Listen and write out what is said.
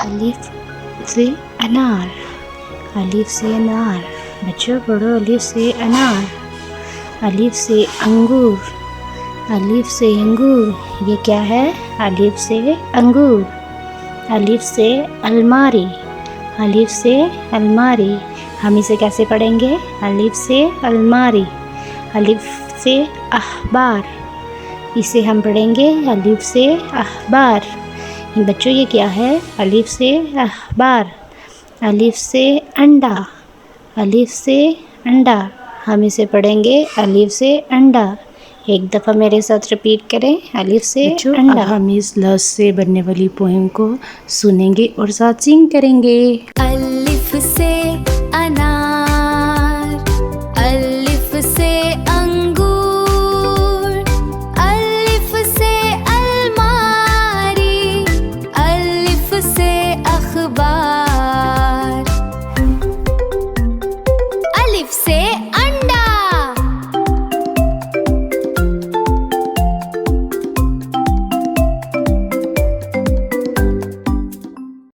अलिफ से अनार, अलिफ से अनार। बच्चों पढ़ो, अलिफ से अनार। अलिफ से अंगूर, अलिफ से अंगूर। ये क्या है? अलिफ से अंगूर। अलिफ से अलमारी, अलिफ से अलमारी। हम इसे कैसे पढ़ेंगे? अलिफ से अलमारी। अलिफ से अखबार, इसे हम पढ़ेंगे अलिफ से अखबार। बच्चों ये क्या है? अलिफ से अखबार। अलिफ से अंडा, अलिफ से अंडा। हम इसे पढ़ेंगे अलिफ से अंडा। एक दफ़ा मेरे साथ रिपीट करें, अलिफ से अंडा। हम इस लफ्ज़ से बनने वाली पोएम को सुनेंगे और साथ सिंग करेंगे। अलिफ से